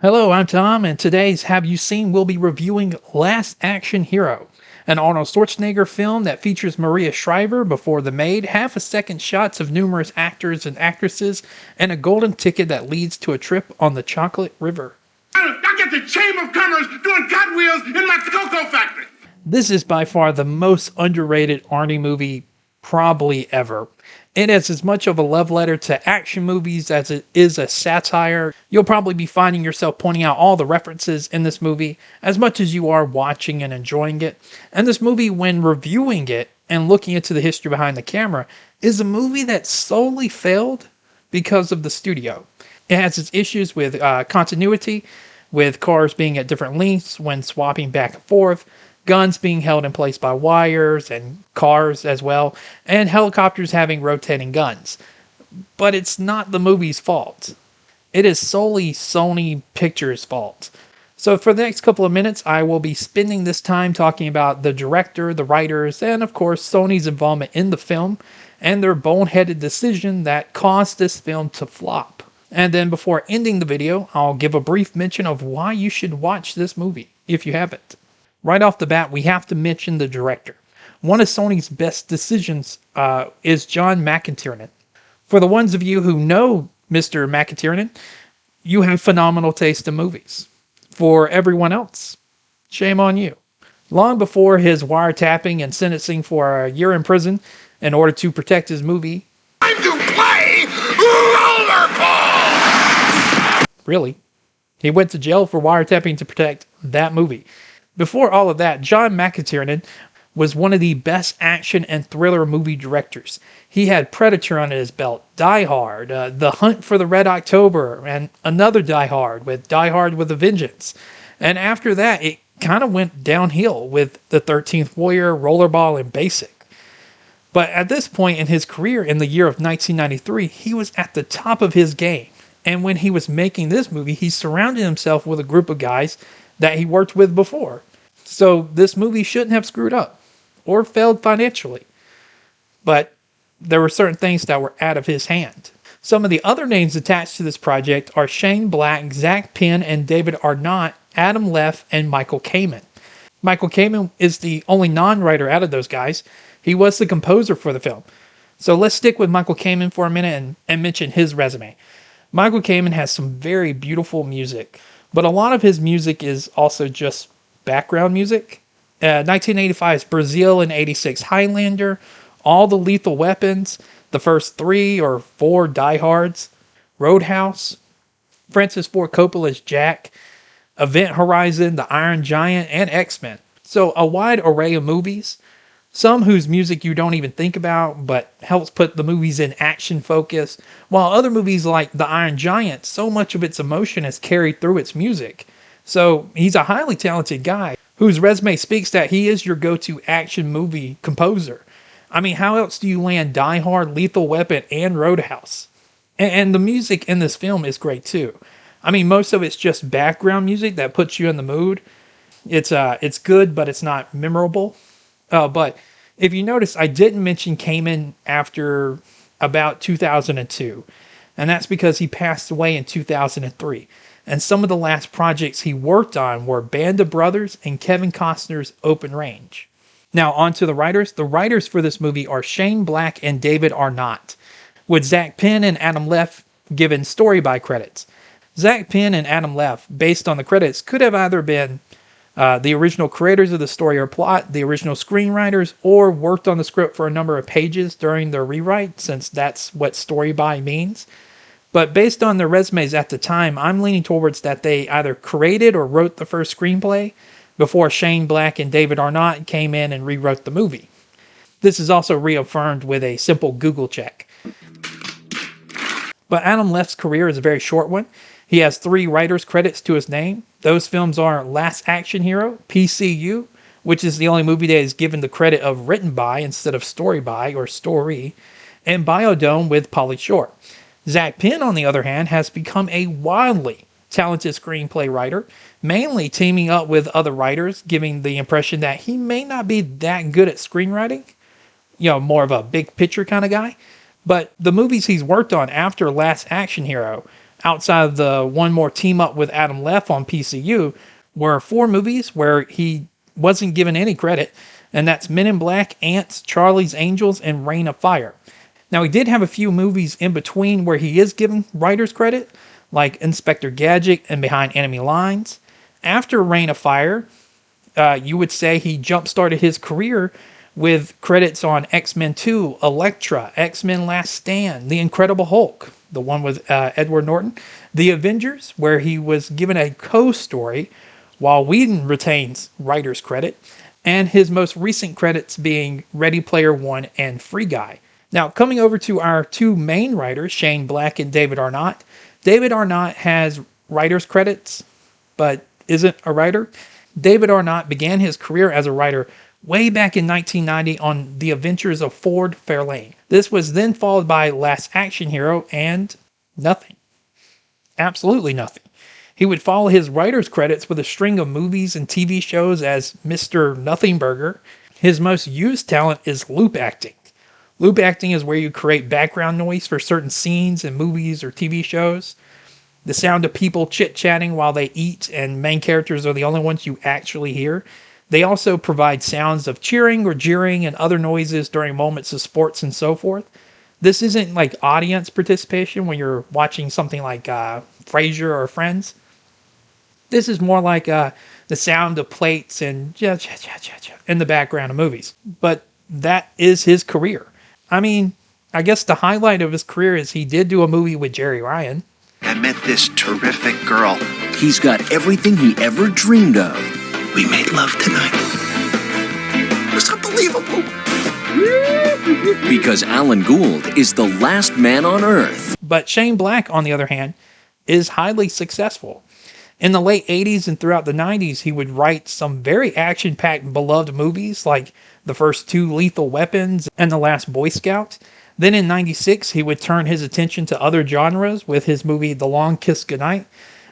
Hello, I'm Tom, and today's Have You Seen? We'll be reviewing Last Action Hero, an Arnold Schwarzenegger film that features Maria Shriver before The Maid, half-a-second shots of numerous actors and actresses, and a golden ticket that leads to a trip on the Chocolate River. I get the Chamber of Commerce doing cartwheels in my cocoa factory. This is by far the most underrated Arnie movie probably ever. It is as much of a love letter to action movies as it is a satire. You'll probably be finding yourself pointing out all the references in this movie as much as you are watching and enjoying it. And this movie, when reviewing it and looking into the history behind the camera, is a movie that solely failed because of the studio. It has its issues with continuity, with cars being at different lengths when swapping back and forth, guns being held in place by wires and cars as well, and helicopters having rotating guns. But it's not the movie's fault. It is solely Sony Pictures' fault. So for the next couple of minutes, I will be spending this time talking about the director, the writers, and of course Sony's involvement in the film, and their boneheaded decision that caused this film to flop. And then before ending the video, I'll give a brief mention of why you should watch this movie, if you haven't. Right off the bat, we have to mention the director. One of Sony's best decisions is John McIntyre. For the ones of you who know Mr. McIntyre, you have phenomenal taste in movies. For everyone else, shame on you. Long before his wiretapping and sentencing for a year in prison in order to protect his movie. Time to play rollerball! Really? He went to jail for wiretapping to protect that movie. Before all of that, John McIntyre was one of the best action and thriller movie directors. He had Predator under his belt, Die Hard, The Hunt for the Red October, and another Die Hard with Die Hard with a Vengeance. And after that, it kind of went downhill with The 13th Warrior, Rollerball, and Basic. But at this point in his career, in the year of 1993, he was at the top of his game. And when he was making this movie, he surrounded himself with a group of guys that he worked with before. So this movie shouldn't have screwed up or failed financially. But there were certain things that were out of his hand. Some of the other names attached to this project are Shane Black, Zach Penn, and David Arnott, Adam Leff, and Michael Kamen. Michael Kamen is the only non-writer out of those guys. He was the composer for the film. So let's stick with Michael Kamen for a minute and mention his resume. Michael Kamen has some very beautiful music, but a lot of his music is also just background music. 1985's Brazil and 86 Highlander, all the Lethal Weapons, the first 3 or 4 Die Hards, Roadhouse, Francis Ford Coppola's Jack, Event Horizon, The Iron Giant, and X-Men. So a wide array of movies, some whose music you don't even think about, but helps put the movies in action focus, while other movies like The Iron Giant, so much of its emotion is carried through its music. So he's a highly talented guy whose resume speaks that he is your go-to action movie composer. I mean, how else do you land Die Hard, Lethal Weapon, and Roadhouse? And the music in this film is great too. I mean, most of it's just background music that puts you in the mood. It's good, but it's not memorable. But if you notice, I didn't mention Kamen after about 2002. And that's because he passed away in 2003. And some of the last projects he worked on were Band of Brothers and Kevin Costner's Open Range. Now on to the writers. The writers for this movie are Shane Black and David Arnott, with Zach Penn and Adam Leff given story by credits. Zach Penn and Adam Leff, based on the credits, could have either been the original creators of the story or plot, the original screenwriters, or worked on the script for a number of pages during their rewrite, since that's what story by means. But based on their resumes at the time, I'm leaning towards that they either created or wrote the first screenplay before Shane Black and David Arnott came in and rewrote the movie. This is also reaffirmed with a simple Google check. But Adam Leff's career is a very short one. He has 3 writer's credits to his name. Those films are Last Action Hero, PCU, which is the only movie that is given the credit of written by instead of story by or story, and Biodome with Pauly Shore. Zach Penn, on the other hand, has become a wildly talented screenplay writer, mainly teaming up with other writers, giving the impression that he may not be that good at screenwriting, more of a big picture kind of guy. But the movies he's worked on after Last Action Hero outside of the one more team up with Adam Leff on PCU, were 4 movies where he wasn't given any credit, and that's Men in Black, Ants, Charlie's Angels, and Reign of Fire. Now, he did have a few movies in between where he is given writer's credit, like Inspector Gadget and Behind Enemy Lines. After Reign of Fire, you would say he jump-started his career with credits on X-Men 2, Elektra, X-Men Last Stand, The Incredible Hulk, the one with Edward Norton, The Avengers, where he was given a co-story, while Whedon retains writer's credit, and his most recent credits being Ready Player One and Free Guy. Now, coming over to our 2 main writers, Shane Black and David Arnott. David Arnott has writer's credits, but isn't a writer. David Arnott began his career as a writer way back in 1990 on The Adventures of Ford Fairlane. This was then followed by Last Action Hero and nothing. Absolutely nothing. He would follow his writer's credits with a string of movies and TV shows as Mr. Nothing Burger. His most used talent is loop acting. Loop acting is where you create background noise for certain scenes in movies or TV shows. The sound of people chit-chatting while they eat, and main characters are the only ones you actually hear. They also provide sounds of cheering or jeering and other noises during moments of sports and so forth. This isn't like audience participation when you're watching something like Frasier or Friends. This is more like the sound of plates and in the background of movies. But that is his career. I mean, I guess the highlight of his career is he did do a movie with Jerry Ryan. I met this terrific girl. He's got everything he ever dreamed of. We made love tonight. It was unbelievable. Because Alan Gould is the last man on Earth. But Shane Black, on the other hand, is highly successful. In the late 80s and throughout the 90s, he would write some very action-packed and beloved movies like the first 2 Lethal Weapons and The Last Boy Scout. Then in 96, he would turn his attention to other genres with his movie The Long Kiss Goodnight.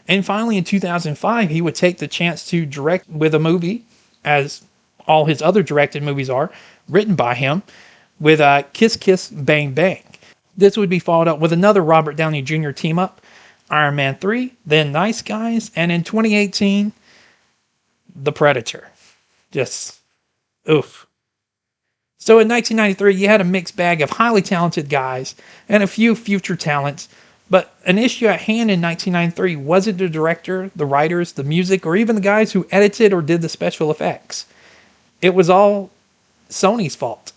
And finally in 2005, he would take the chance to direct with a movie, as all his other directed movies are, written by him, with Kiss Kiss Bang Bang. This would be followed up with another Robert Downey Jr. team-up, Iron Man 3, then Nice Guys, and in 2018, The Predator. Just, oof. So in 1993, you had a mixed bag of highly talented guys and a few future talents, but an issue at hand in 1993 wasn't the director, the writers, the music, or even the guys who edited or did the special effects. It was all Sony's fault.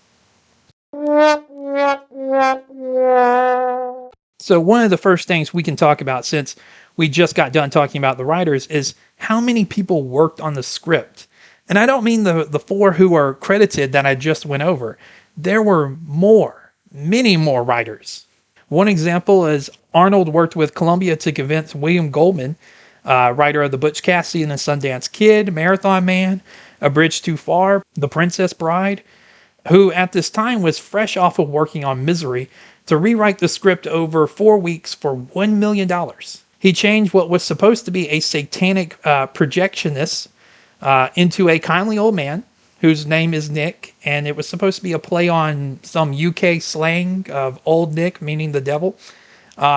So one of the first things we can talk about, since we just got done talking about the writers, is how many people worked on the script. And I don't mean the 4 who are credited that I just went over. There were more, many more writers. One example is Arnold worked with Columbia to convince William Goldman, writer of The Butch Cassidy and the Sundance Kid, Marathon Man, A Bridge Too Far, The Princess Bride, who at this time was fresh off of working on Misery, to rewrite the script over 4 weeks for $1 million. He changed what was supposed to be a satanic projectionist into a kindly old man whose name is Nick, and it was supposed to be a play on some UK slang of Old Nick, meaning the devil.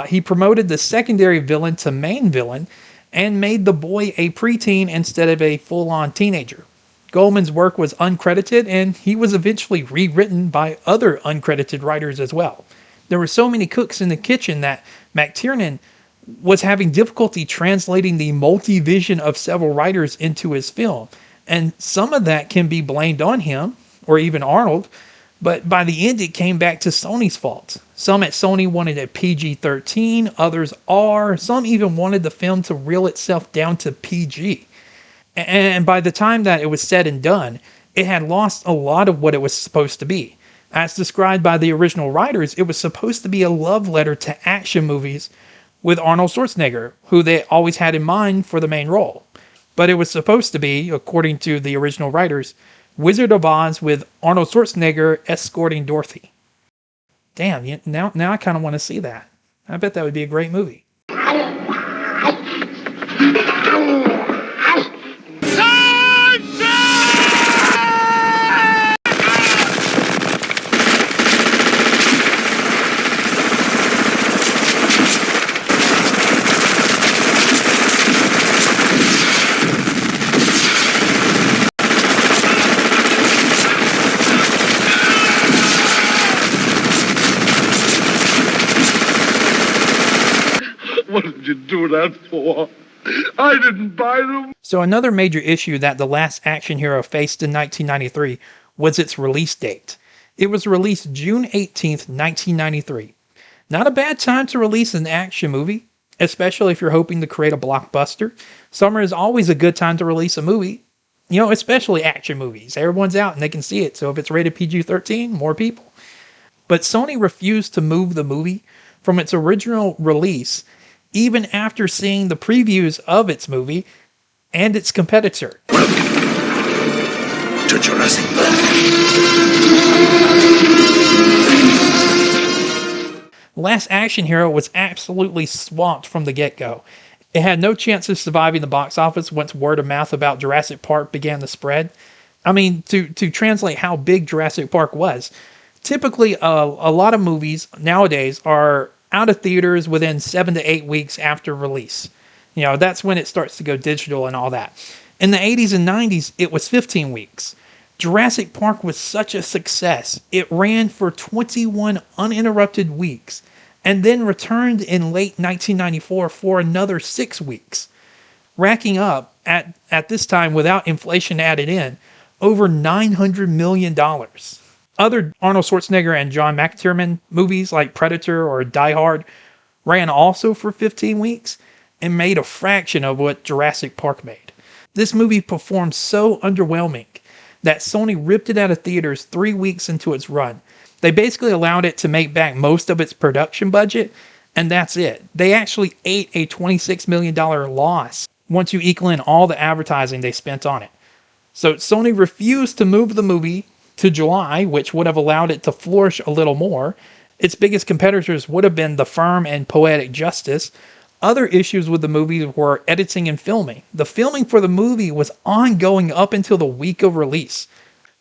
He promoted the secondary villain to main villain and made the boy a preteen instead of a full-on teenager. Goldman's work was uncredited, and he was eventually rewritten by other uncredited writers as well. There were so many cooks in the kitchen that McTiernan was having difficulty translating the multi-vision of several writers into his film. And some of that can be blamed on him, or even Arnold, but by the end it came back to Sony's fault. Some at Sony wanted a PG-13, others R, some even wanted the film to reel itself down to PG. And by the time that it was said and done, it had lost a lot of what it was supposed to be. As described by the original writers, it was supposed to be a love letter to action movies with Arnold Schwarzenegger, who they always had in mind for the main role. But it was supposed to be, according to the original writers, Wizard of Oz with Arnold Schwarzenegger escorting Dorothy. Damn, now I kind of want to see that. I bet that would be a great movie. do that for? I didn't buy them. So another major issue that The Last Action Hero faced in 1993 was its release date. It was released June 18th, 1993. Not a bad time to release an action movie, especially if you're hoping to create a blockbuster. Summer is always a good time to release a movie, especially action movies. Everyone's out and they can see it, so if it's rated PG-13, more people. But Sony refused to move the movie from its original release, even after seeing the previews of its movie and its competitor. To Jurassic Park. Last Action Hero was absolutely swamped from the get-go. It had no chance of surviving the box office once word of mouth about Jurassic Park began to spread. I mean, to translate how big Jurassic Park was, typically a lot of movies nowadays are out of theaters within 7 to 8 weeks after release. That's when it starts to go digital and all that. In the 80s and 90s, it was 15 weeks. Jurassic Park was such a success, it ran for 21 uninterrupted weeks, and then returned in late 1994 for another 6 weeks, racking up, at this time without inflation added in, over $900 million. Other Arnold Schwarzenegger and John McTiernan movies like Predator or Die Hard ran also for 15 weeks and made a fraction of what Jurassic Park made. This movie performed so underwhelming that Sony ripped it out of theaters 3 weeks into its run. They basically allowed it to make back most of its production budget, and that's it. They actually ate a $26 million loss once you equal in all the advertising they spent on it. So Sony refused to move the movie to July, which would have allowed it to flourish a little more. Its biggest competitors would have been The Firm and Poetic Justice. Other issues with the movie were editing and filming. The filming for the movie was ongoing up until the week of release,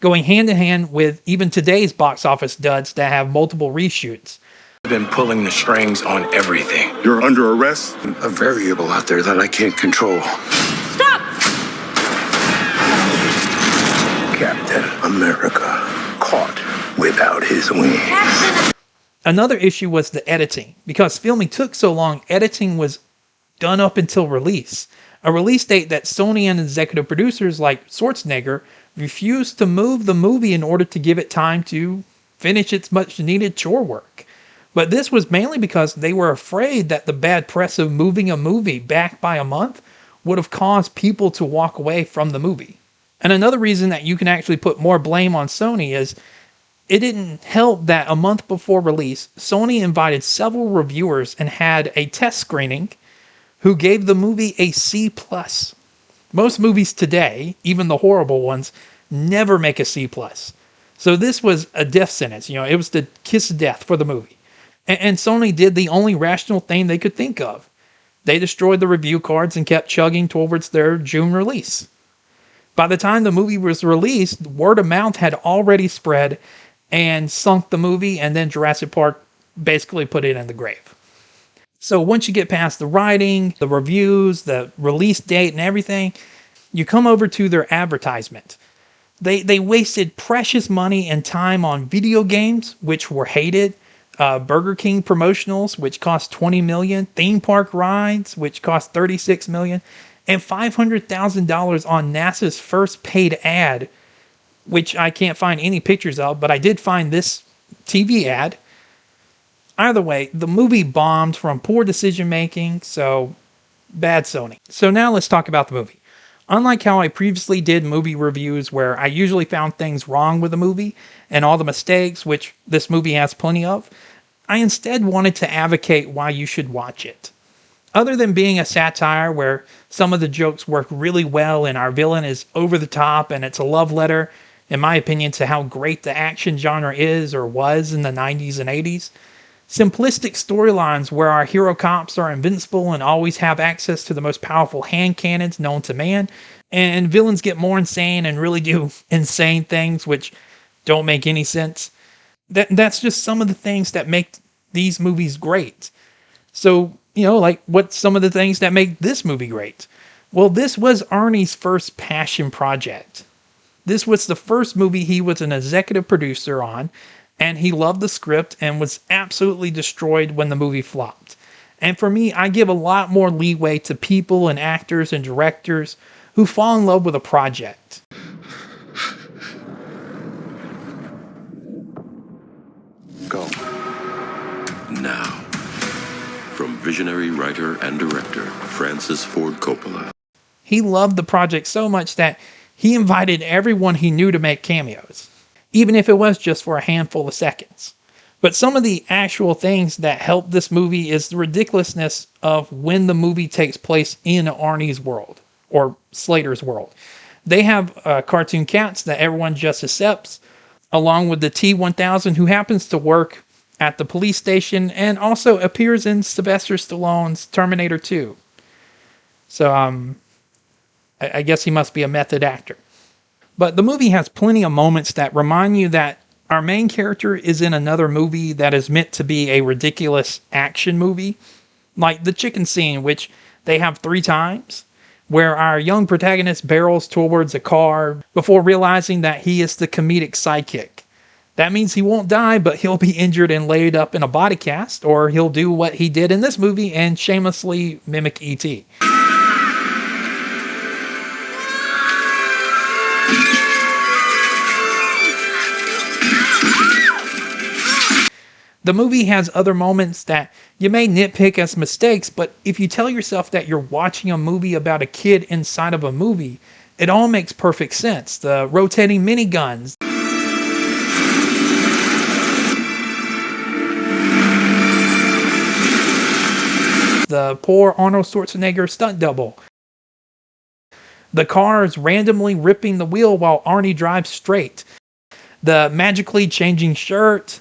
going hand in hand with even today's box office duds that have multiple reshoots. I've been pulling the strings on everything. You're under arrest. A variable out there that I can't control. Stop! Captain America caught without his wings. Another issue was the editing. Because filming took so long, editing was done up until release. A release date that Sony and executive producers like Schwarzenegger refused to move the movie in order to give it time to finish its much needed chore work. But this was mainly because they were afraid that the bad press of moving a movie back by a month would have caused people to walk away from the movie. And another reason that you can actually put more blame on Sony is it didn't help that a month before release, Sony invited several reviewers and had a test screening who gave the movie a C+. Most movies today, even the horrible ones, never make a C+. So this was a death sentence. It was the kiss of death for the movie. And Sony did the only rational thing they could think of. They destroyed the review cards and kept chugging towards their June release. By the time the movie was released, word of mouth had already spread and sunk the movie, and then Jurassic Park basically put it in the grave. So once you get past the writing, the reviews, the release date and everything, you come over to their advertisement. They wasted precious money and time on video games, which were hated, Burger King promotionals, which cost $20 million, theme park rides, which cost $36 million, and $500,000 on NASA's first paid ad, which I can't find any pictures of, but I did find this TV ad. Either way, the movie bombed from poor decision making, so bad Sony. So now let's talk about the movie. Unlike how I previously did movie reviews where I usually found things wrong with the movie and all the mistakes, which this movie has plenty of, I instead wanted to advocate why you should watch it. Other than being a satire where some of the jokes work really well and our villain is over the top and it's a love letter, in my opinion, to how great the action genre is or was in the 90s and 80s, simplistic storylines where our hero cops are invincible and always have access to the most powerful hand cannons known to man, and villains get more insane and really do insane things which don't make any sense. That's just some of the things that make these movies great. So, like what's some of the things that make this movie great? Well, this was Arnie's first passion project. This was the first movie he was an executive producer on, and he loved the script and was absolutely destroyed when the movie flopped. And for me, I give a lot more leeway to people and actors and directors who fall in love with a project. Go. Now, from visionary writer and director Francis Ford Coppola. He loved the project so much that he invited everyone he knew to make cameos, even if it was just for a handful of seconds. But some of the actual things that help this movie is the ridiculousness of when the movie takes place in Arnie's world, or Slater's world. They have cartoon cats that everyone just accepts, along with the T-1000 who happens to work at the police station and also appears in Sylvester Stallone's Terminator 2. So, I guess he must be a method actor. But the movie has plenty of moments that remind you that our main character is in another movie that is meant to be a ridiculous action movie, like the chicken scene, which they have 3 times, where our young protagonist barrels towards a car before realizing that he is the comedic sidekick. That means he won't die, but he'll be injured and laid up in a body cast, or he'll do what he did in this movie and shamelessly mimic E.T. The movie has other moments that you may nitpick as mistakes, but if you tell yourself that you're watching a movie about a kid inside of a movie, it all makes perfect sense. The rotating miniguns, the poor Arnold Schwarzenegger stunt double, the cars randomly ripping the wheel while Arnie drives straight, the magically changing shirt,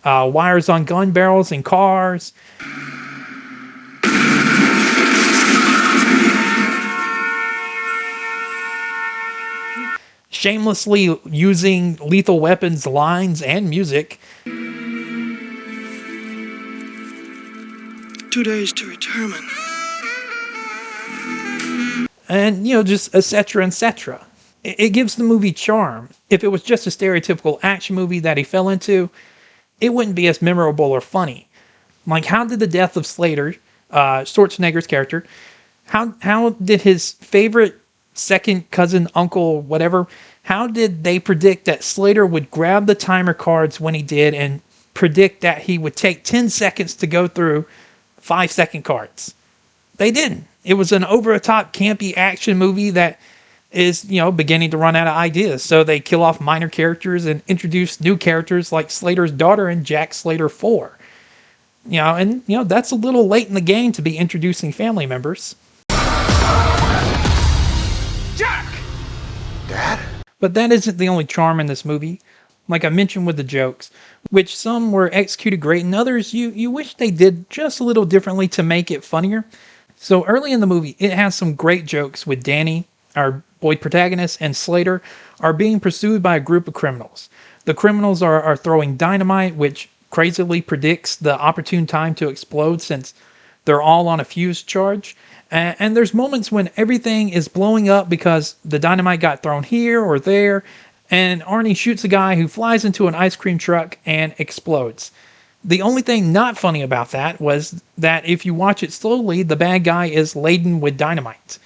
wires on gun barrels and cars. Shamelessly using Lethal Weapons lines and music. 2 days to retirement. And, just etc., etc. It gives the movie charm. If it was just a stereotypical action movie that he fell into, it wouldn't be as memorable or funny. Like, how did the death of Slater, Schwarzenegger's character, how did his favorite second cousin, uncle, whatever, how did they predict that Slater would grab the timer cards when he did and predict that he would take 10 seconds to go through 5-second cards? They didn't. It was an over-the-top campy action movie that is, beginning to run out of ideas. So they kill off minor characters and introduce new characters like Slater's daughter in Jack Slater 4. That's a little late in the game to be introducing family members. Jack! Dad? But that isn't the only charm in this movie. Like I mentioned with the jokes, which some were executed great and others you wish they did just a little differently to make it funnier. So early in the movie, it has some great jokes with Danny, our boy protagonist, and Slater are being pursued by a group of criminals. The criminals are throwing dynamite, which crazily predicts the opportune time to explode since they're all on a fuse charge. And there's moments when everything is blowing up because the dynamite got thrown here or there, and Arnie shoots a guy who flies into an ice cream truck and explodes. The only thing not funny about that was that if you watch it slowly, the bad guy is laden with dynamite.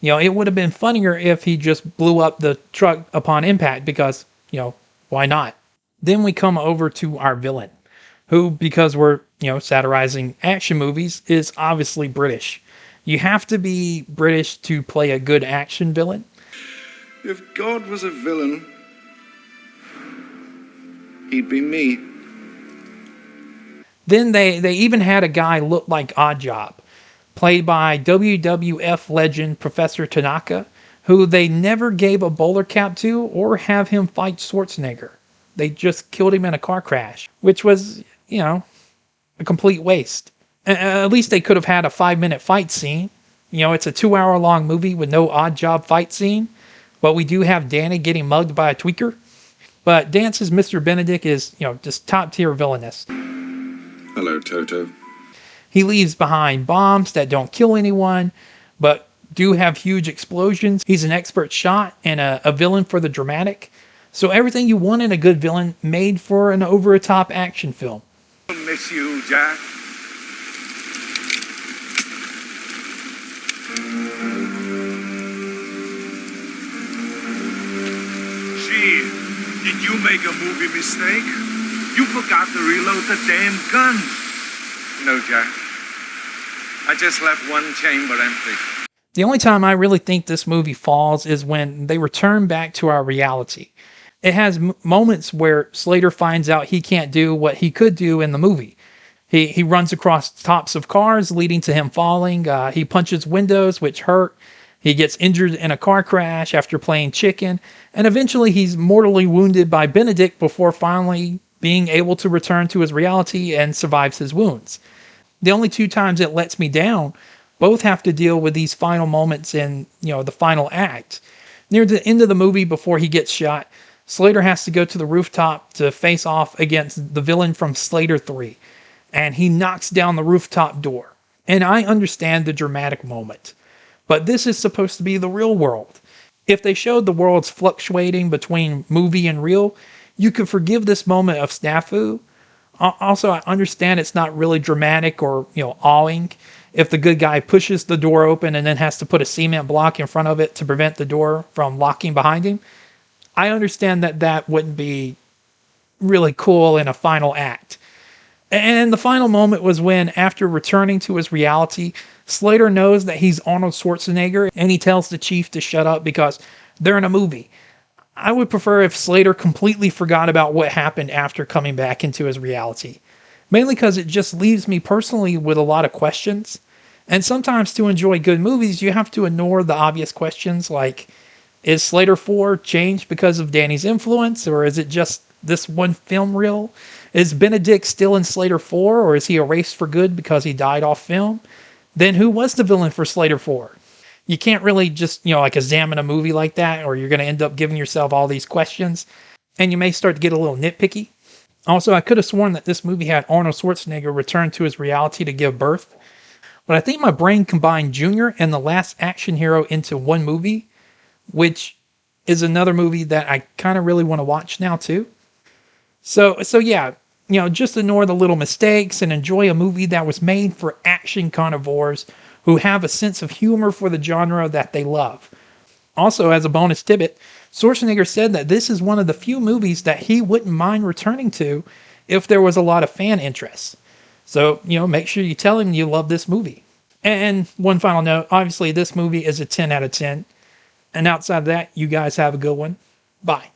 It would have been funnier if he just blew up the truck upon impact because, why not? Then we come over to our villain, who, because we're, satirizing action movies, is obviously British. You have to be British to play a good action villain. If God was a villain, he'd be me. Then they even had a guy look like Oddjob, played by WWF legend Professor Tanaka, who they never gave a bowler cap to or have him fight Schwarzenegger. They just killed him in a car crash, which was, a complete waste. At least they could have had a 5-minute fight scene. It's a 2-hour-long movie with no Oddjob fight scene, but we do have Danny getting mugged by a tweaker. But Dance's Mr. Benedict is, just top-tier villainous. Hello, Toto. He leaves behind bombs that don't kill anyone, but do have huge explosions. He's an expert shot and a villain for the dramatic. So everything you want in a good villain made for an over-the-top action film. Miss you, Jack. Gee, did you make a movie mistake? You forgot to reload the damn gun. No, Jack. I just left one chamber empty. The only time I really think this movie falls is when they return back to our reality. It has moments where Slater finds out he can't do what he could do in the movie. He runs across tops of cars, leading to him falling. He punches windows, which hurt. He gets injured in a car crash after playing chicken. And eventually he's mortally wounded by Benedict before finally being able to return to his reality and survives his wounds. The only two times it lets me down both have to deal with these final moments in, the final act. Near the end of the movie, before he gets shot, Slater has to go to the rooftop to face off against the villain from Slater 3. And he knocks down the rooftop door. And I understand the dramatic moment. But this is supposed to be the real world. If they showed the worlds fluctuating between movie and real, you could forgive this moment of snafu. Also, I understand it's not really dramatic or, awing if the good guy pushes the door open and then has to put a cement block in front of it to prevent the door from locking behind him. I understand that wouldn't be really cool in a final act. And the final moment was when, after returning to his reality, Slater knows that he's Arnold Schwarzenegger and he tells the chief to shut up because they're in a movie. I would prefer if Slater completely forgot about what happened after coming back into his reality. Mainly because it just leaves me personally with a lot of questions. And sometimes to enjoy good movies, you have to ignore the obvious questions like, is Slater 4 changed because of Danny's influence, or is it just this one film reel? Is Benedict still in Slater 4, or is he erased for good because he died off film? Then who was the villain for Slater 4? You can't really just, examine a movie like that, or you're going to end up giving yourself all these questions, and you may start to get a little nitpicky. Also, I could have sworn that this movie had Arnold Schwarzenegger return to his reality to give birth, but I think my brain combined Junior and The Last Action Hero into one movie, which is another movie that I kind of really want to watch now too. So yeah, just ignore the little mistakes and enjoy a movie that was made for action carnivores who have a sense of humor for the genre that they love. Also, as a bonus tidbit, Schwarzenegger said that this is one of the few movies that he wouldn't mind returning to if there was a lot of fan interest. So, make sure you tell him you love this movie. And one final note, obviously this movie is a 10 out of 10. And outside of that, you guys have a good one. Bye.